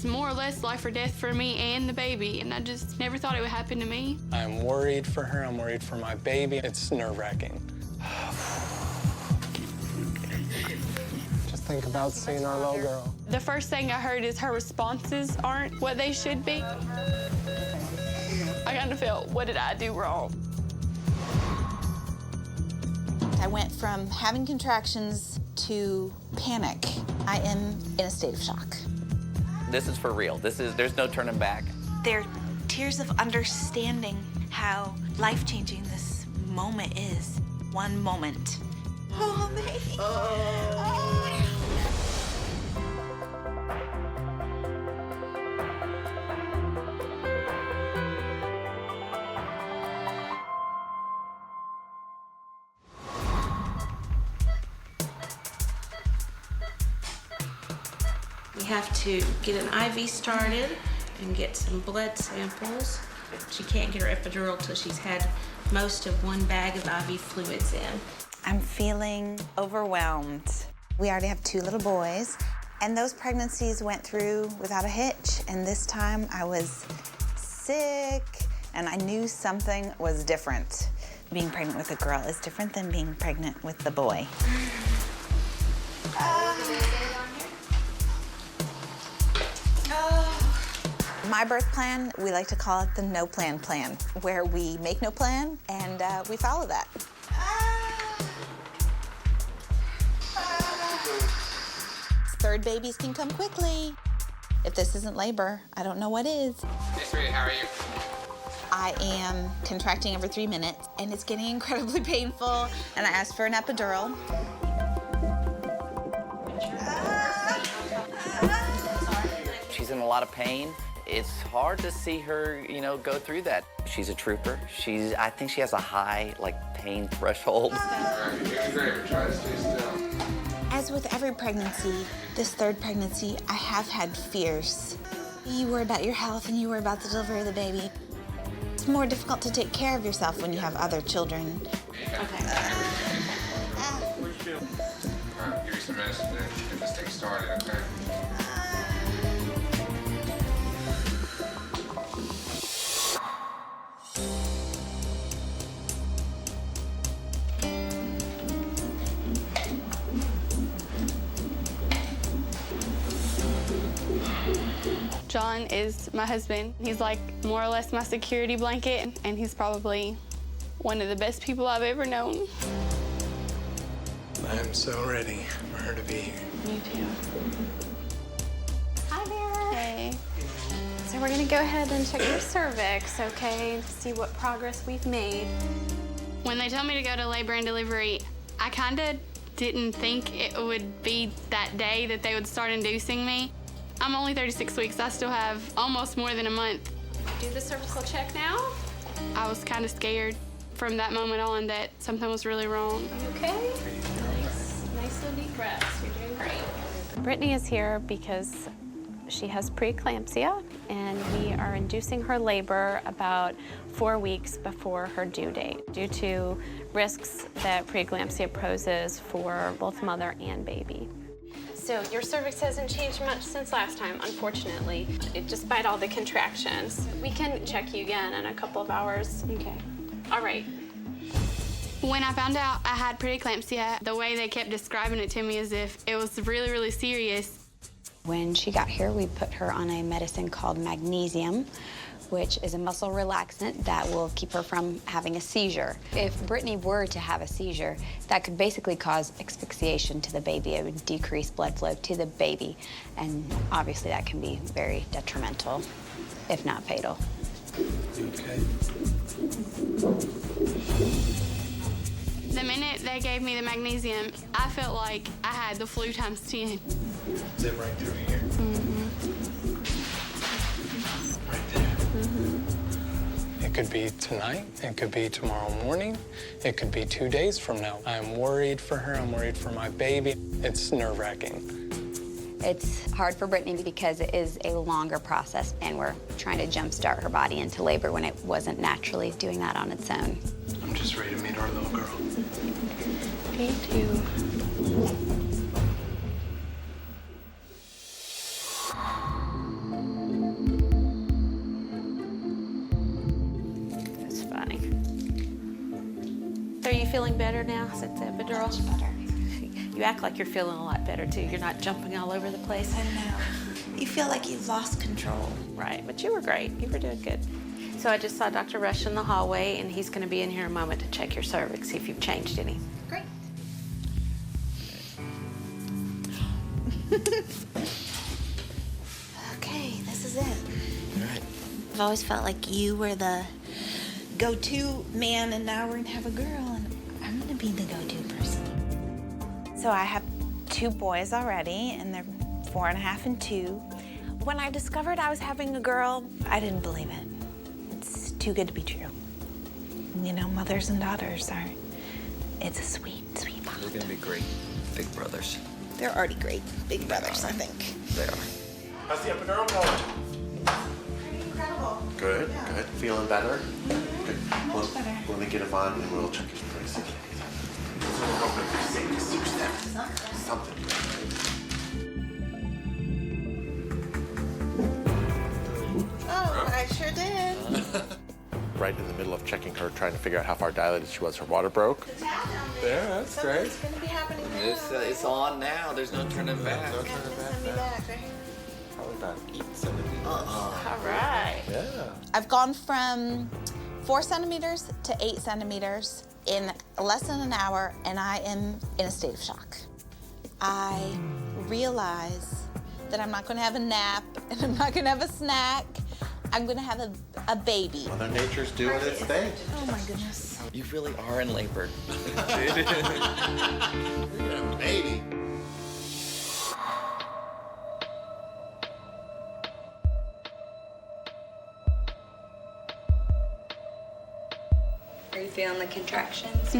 was more or less life or death for me and the baby, and I just never thought it would happen to me. I'm worried for her. I'm worried for my baby. It's nerve-wracking. Just think about seeing our little girl. The first thing I heard is her responses aren't what they should be. I kind of felt, what did I do wrong? I went from having contractions to panic. I am in a state of shock. This is for real. There's no turning back. They're tears of understanding how life-changing this moment is. One moment. Oh, baby. Oh. We have to get an IV started and get some blood samples. She can't get her epidural till she's had most of one bag of IV fluids in. I'm feeling overwhelmed. We already have 2 little boys, and those pregnancies went through without a hitch, and this time I was sick, and I knew something was different. Being pregnant with a girl is different than being pregnant with the boy. My birth plan, we like to call it the no plan plan, where we make no plan and we follow that. Third babies can come quickly. If this isn't labor, I don't know what is. Hey, sweetie, how are you? I am contracting every 3 minutes, and it's getting incredibly painful, and I asked for an epidural. She's in a lot of pain. It's hard to see her, go through that. She's a trooper. I think she has a high, pain threshold. All right, you're doing great. Try to stay still. As with every pregnancy, this third pregnancy, I have had fears. You worry about your health and you worry about the delivery of the baby. It's more difficult to take care of yourself when you have other children. Okay. All right, give you some medicine there. Get this thing started, okay? John is my husband. He's like more or less my security blanket, and he's probably one of the best people I've ever known. I'm so ready for her to be here. Me too. Hi there. Hey. So we're gonna go ahead and check your cervix, okay? See what progress we've made. When they told me to go to labor and delivery, I kind of didn't think it would be that day that they would start inducing me. I'm only 36 weeks. I still have almost more than a month. Do the cervical check now. I was kind of scared from that moment on that something was really wrong. You okay? Nice slow deep breaths. You're doing great. Brittany is here because she has preeclampsia, and we are inducing her labor about 4 weeks before her due date due to risks that preeclampsia poses for both mother and baby. So your cervix hasn't changed much since last time, unfortunately, despite all the contractions. We can check you again in a couple of hours. Okay. All right. When I found out I had preeclampsia, the way they kept describing it to me as if it was really, really serious. When she got here, we put her on a medicine called magnesium, which is a muscle relaxant that will keep her from having a seizure. If Brittany were to have a seizure, that could basically cause asphyxiation to the baby. It would decrease blood flow to the baby, and obviously that can be very detrimental, if not fatal. You okay? The minute they gave me the magnesium, I felt like I had the flu times 10. Zip right through here. Mm-hmm. Right there. Mm-hmm. It could be tonight. It could be tomorrow morning. It could be 2 days from now. I'm worried for her. I'm worried for my baby. It's nerve-wracking. It's hard for Brittany because it is a longer process, and we're trying to jumpstart her body into labor when it wasn't naturally doing that on its own. I'm just ready to meet our little girl. Me too. So are you feeling better now since the epidural? Much better. You act like you're feeling a lot better too. You're not jumping all over the place. I know. You feel like you've lost control. Right, but you were great. You were doing good. So I just saw Dr. Rush in the hallway, and he's going to be in here in a moment to check your cervix, see if you've changed any. Great. Okay, this is it. All right. I've always felt like you were the go-to man, and now we're gonna have a girl, and I'm gonna be the go-to person. So I have 2 boys already, and they're 4.5 and 2. When I discovered I was having a girl, I didn't believe it. It's too good to be true. You know, mothers and daughters are, it's a sweet, sweet bond. They're gonna be great big brothers. They're already great big brothers, I think. They are. How's the epidural going? Pretty incredible. Good, good. Feeling better? Good. Much better. Let me get him on and we'll check his place. Something. Oh, I sure did. Right in the middle of checking her, trying to figure out how far dilated she was, her water broke. Yeah, that's great. It's gonna be happening now. It's on now. There's no turning back. No turning Send me back, right? Probably about 8 centimeters. All right. Yeah. I've gone from 4 centimeters to 8 centimeters in less than an hour, and I am in a state of shock. I realize that I'm not gonna have a nap, and I'm not gonna have a snack. I'm gonna have a baby. Mother Nature's doing its thing. Oh my goodness. You really are in labor. You're gonna have a baby. Are you feeling the contractions?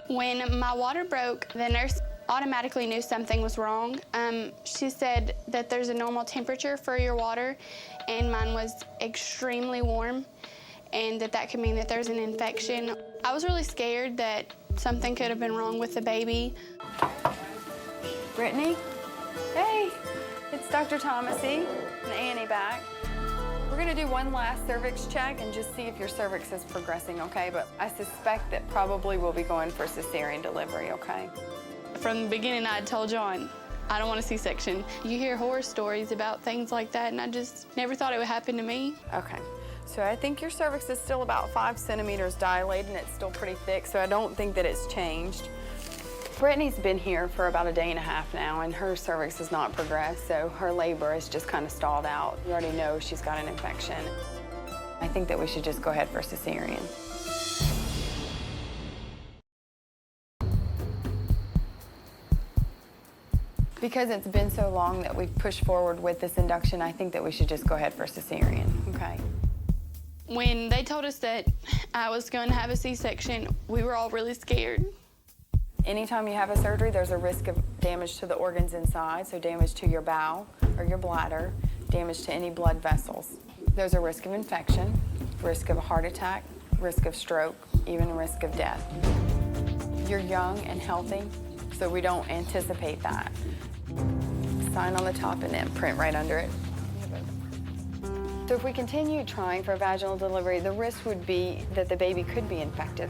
When my water broke, the nurse automatically knew something was wrong. She said that there's a normal temperature for your water, and mine was extremely warm, and that could mean that there's an infection. I was really scared that something could have been wrong with the baby. Brittany? Hey, it's Dr. Thomasy and Annie back. We're gonna do one last cervix check and just see if your cervix is progressing, okay? But I suspect that probably we'll be going for cesarean delivery, okay? From the beginning, I had told John, I don't want a C-section. You hear horror stories about things like that, and I just never thought it would happen to me. Okay, so I think your cervix is still about 5 centimeters dilated and it's still pretty thick, so I don't think that it's changed. Brittany's been here for about a day and a half now, and her cervix has not progressed, so her labor is just kind of stalled out. You already know she's got an infection. I think that we should just go ahead for cesarean. Because it's been so long that we've pushed forward with this induction, I think that we should just go ahead for cesarean, okay? When they told us that I was going to have a C-section, we were all really scared. Anytime you have a surgery, there's a risk of damage to the organs inside, so damage to your bowel or your bladder, damage to any blood vessels. There's a risk of infection, risk of a heart attack, risk of stroke, even a risk of death. You're young and healthy, so we don't anticipate that. Sign on the top and then print right under it. So if we continue trying for vaginal delivery, the risk would be that the baby could be infected.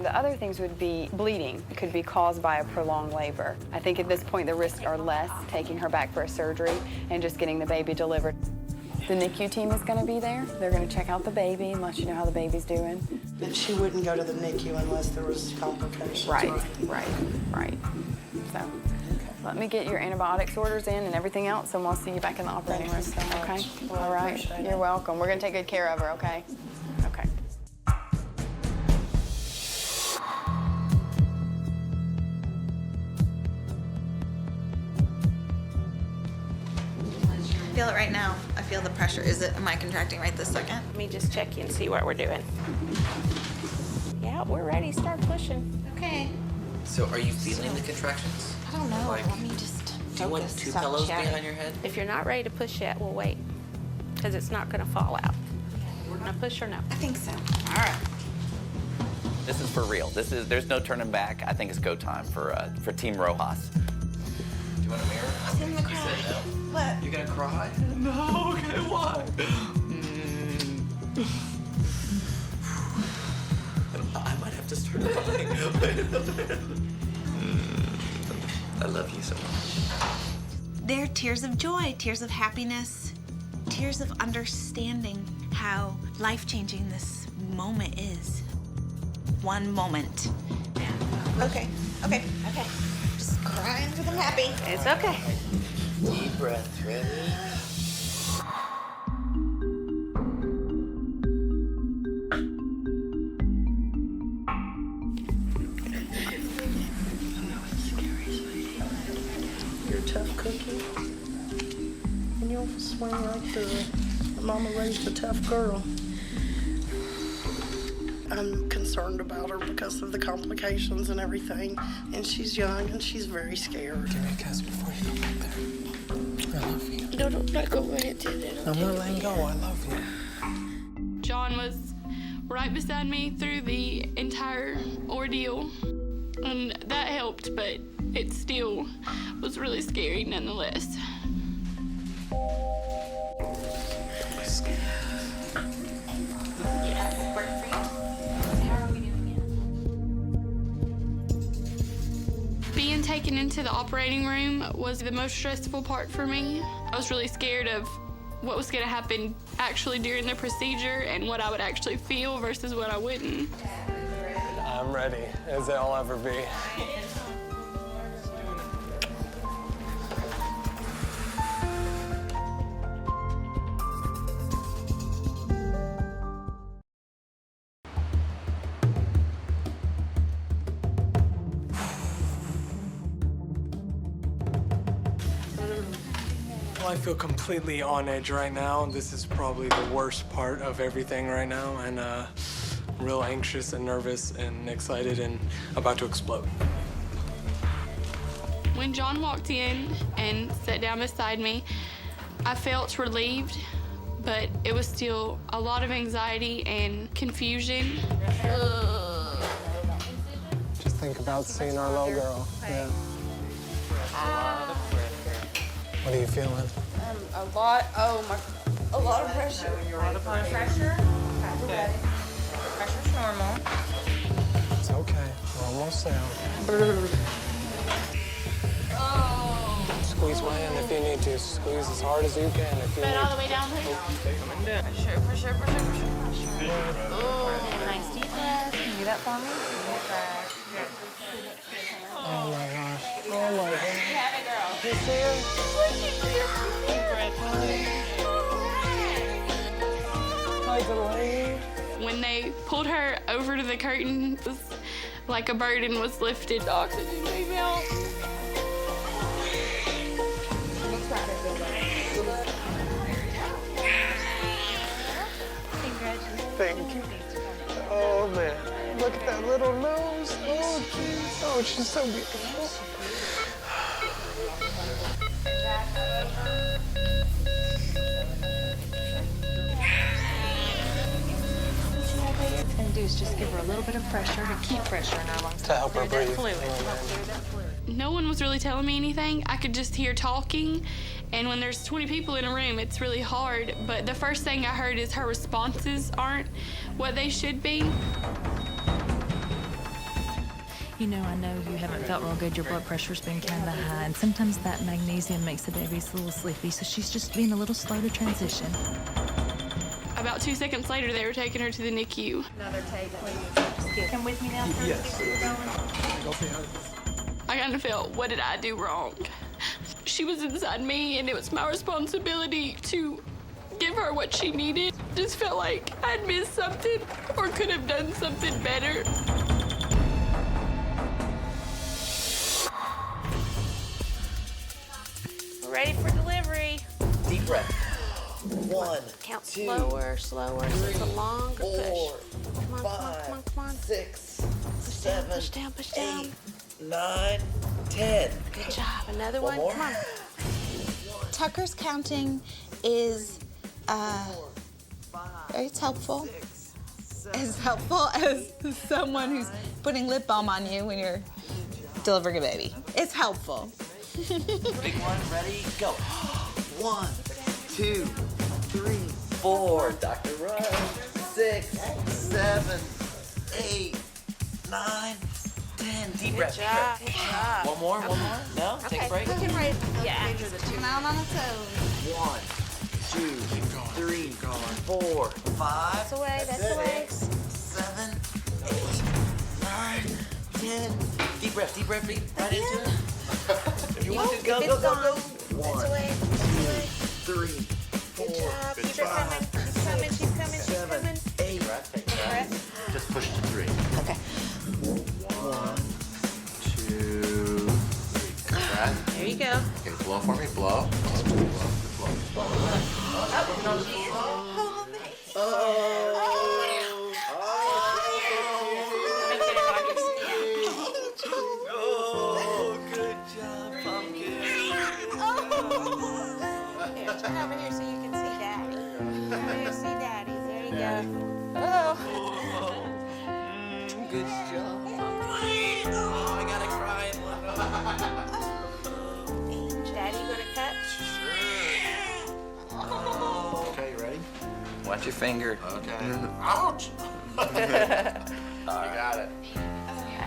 The other things would be bleeding. It could be caused by a prolonged labor. I think at this point the risks are less taking her back for a surgery and just getting the baby delivered. The NICU team is going to be there. They're going to check out the baby and let you know how the baby's doing. And she wouldn't go to the NICU unless there was complications. Right. So let me get your antibiotics orders in and everything else, and we'll see you back in the operating room. Okay? All right. You're welcome. We're going to take good care of her, okay? Okay. I feel it right now. I feel the pressure. Am I contracting right this second? Let me just check you and see what we're doing. Yeah, we're ready. Start pushing. Okay. So are you feeling the contractions? I don't know. Like, Let me just do you want focus. 2 Stop pillows chatting. behind your head? If you're not ready to push yet, we'll wait, because it's not going to fall out. We're going to push or no? I think so. All right. This is for real. There's no turning back. I think it's go time for Team Rojas. Do you want a mirror? I'm gonna cry. No. What? You're gonna cry? No, okay, why? I might have to start crying. I love you so much. They're tears of joy, tears of happiness, tears of understanding how life-changing this moment is. One moment. Okay. Just crying because I'm happy. It's okay. Deep breath, ready? You're a tough cookie. And you'll swing right through it. Mama raised a tough girl. I'm concerned about her because of the complications and everything. And she's young and she's very scared. Give me a kiss before you go back there. I love you. No, don't let go of it. I'm not letting go. I love you. John was right beside me through the entire ordeal, and that helped, but it still was really scary nonetheless. Being taken into the operating room was the most stressful part for me. I was really scared of what was going to happen actually during the procedure and what I would actually feel versus what I wouldn't. I'm ready, as I'll ever be. Well, I feel completely on edge right now. This is probably the worst part of everything right now, and I'm real anxious and nervous and excited and about to explode. When John walked in and sat down beside me, I felt relieved, but it was still a lot of anxiety and confusion. Just think about seeing our little girl. Yeah. What are you feeling? A lot of pressure. A lot of pressure? Okay. Pressure's normal. It's okay. We're almost there. Squeeze my hand if you need to. Squeeze as hard as you can if you need all the way down, please. Pressure. Oh, nice deep breath. Can you do that for me? Oh my gosh. Oh my gosh. You have it, girl. You see her? Hi, Delaney. When they pulled her over to the curtain, it was like a burden was lifted. The oxygen came out. Thank you. Oh man, look at that little nose. Oh jeez. Oh, she's so beautiful. And do is just give her a little bit of pressure to keep pressure in her lungs. To help her breathe. No one was really telling me anything. I could just hear talking, and when there's 20 people in a room, it's really hard. But the first thing I heard is her responses aren't what they should be. You know, I know you haven't felt real good. Your blood pressure's been kind of high, and sometimes that magnesium makes the babies a little sleepy, so she's just being a little slow to transition. About 2 seconds later, they were taking her to the NICU. Another take, please. Come with me now. Yes. I kind of felt, what did I do wrong? She was inside me, and it was my responsibility to give her what she needed. Just felt like I'd missed something or could have done something better. We're ready for delivery. Deep breath. 1, Count 2, slower, so it's a longer 4, push. Come on. 6, Push 7, down, push down, push down. 8, 9, 10. Good job. Another one. more. Come on. Tucker's counting is, it's helpful. As helpful as someone who's putting lip balm on you when you're delivering a baby. It's helpful. Big one, ready, go. 1, 2, 3, 4. Dr. Rose. 6, 7, 8, 9, 10. Deep breath. Good job. Good job. One more. No? Okay. Take a break. Looking right. Yeah. Come out on the toes. 1, 2, 3, 4, 5. That's away. That's away. 6, 7, 8, 9, 10. Deep breath. Right into it. If you want to go. 1, 2, 3, 4, Good job. Keep her coming. She's coming. 7, 8. Just push to 3. Okay. 1, 2, 3. Breath. There you go. Okay, blow for me. Blow. Oh, good job, pumpkin. Here, turn over here so you can see Daddy. Over here, see Daddy. There you go. Oh. Good job, pumpkin. Oh, I gotta cry. Daddy, you gonna cut? Okay, you ready? Watch your finger. Okay. Ouch! You got it.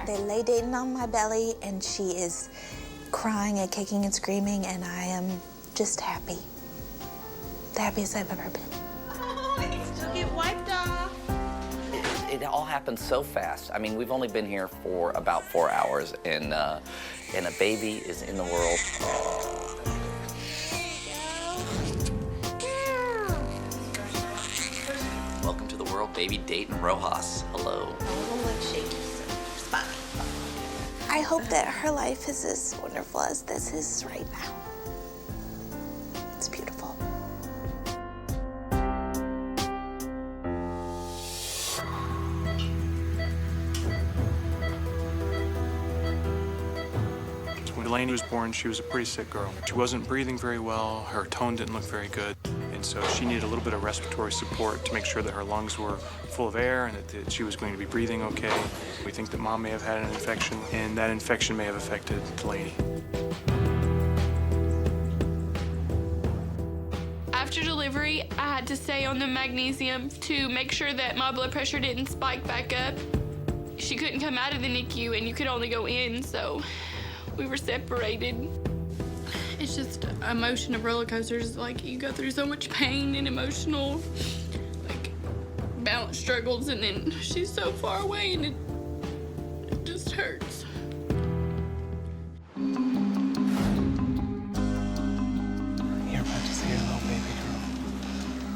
They lay Dayton on my belly, and she is crying and kicking and screaming, and I am just happy. The happiest I've ever been. She'll get wiped off. It all happened so fast. I mean, we've only been here for about 4 hours, and a baby is in the world. Welcome to the world, baby Dayton Rojas. Hello. A little leg shaky, so it's fine. I hope that her life is as wonderful as this is right now. It's beautiful. When Delaney was born, she was a pretty sick girl. She wasn't breathing very well, her tone didn't look very good, and so she needed a little bit of respiratory support to make sure that her lungs were full of air and that she was going to be breathing okay. We think that Mom may have had an infection, and that infection may have affected Delaney. After delivery, I had to stay on the magnesium to make sure that my blood pressure didn't spike back up. She couldn't come out of the NICU, and you could only go in, so we were separated. It's just an emotion of roller coasters. Like, you go through so much pain and emotional, like, balance struggles, and then she's so far away, and it just hurts. You're about to see a little baby girl.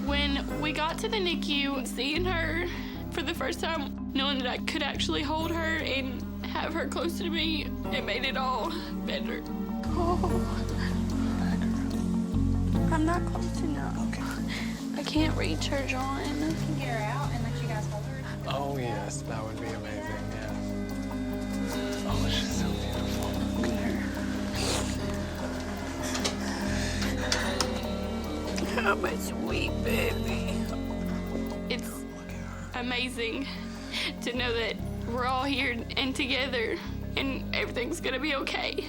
When we got to the NICU, seeing her for the first time, knowing that I could actually hold her and have her close to me, it made it all better. Oh, I'm not close enough. Okay. I can't reach her, John. Can get her out and let you guys hold her. Oh, yes, that would be amazing, yeah. Oh, she's so beautiful. Look at her. Oh, my sweet baby. It's amazing to know that we're all here and together, and everything's gonna be okay.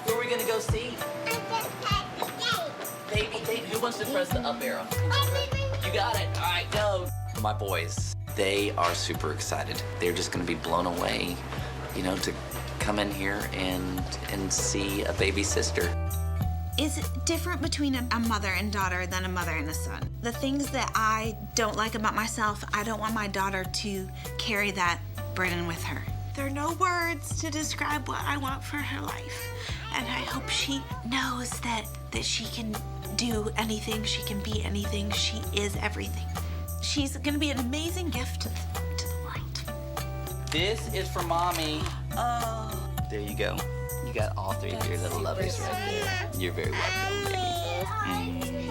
Who are we gonna go see? Baby Dayton. Who wants to press the up arrow? You got it. All right, go. My boys, they are super excited. They're just gonna be blown away, you know, to come in here and see a baby sister. Is it different between a mother and daughter than a mother and a son? The things that I don't like about myself, I don't want my daughter to carry that burden with her. There are no words to describe what I want for her life. And I hope she knows that she can do anything, she can be anything, she is everything. She's gonna be an amazing gift to the world. This is for Mommy. Oh. There you go. You got all three of your little lovers right there. You're very welcome, baby.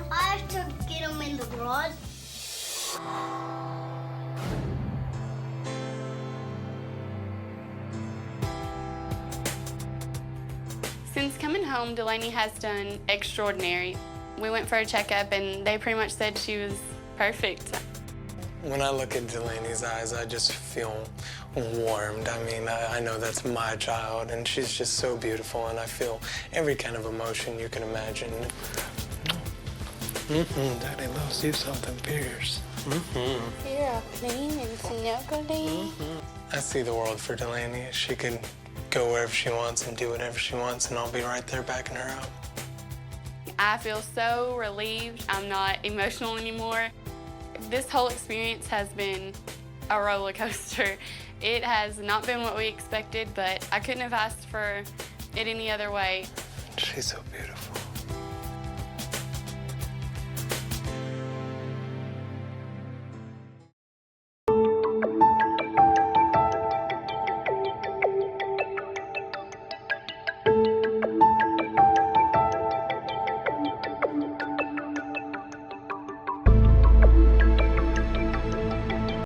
I have to get them in the garage. Since coming home, Delaney has done extraordinary. We went for a checkup, and they pretty much said she was perfect. When I look at Delaney's eyes, I just feel warmed. I mean, I know that's my child, and she's just so beautiful, and I feel every kind of emotion you can imagine. Daddy loves you something fierce. You're a clean and snuggly. I see the world for Delaney. She could go wherever she wants and do whatever she wants, and I'll be right there backing her up. I feel so relieved. I'm not emotional anymore. This whole experience has been a roller coaster. It has not been what we expected, but I couldn't have asked for it any other way. She's so beautiful.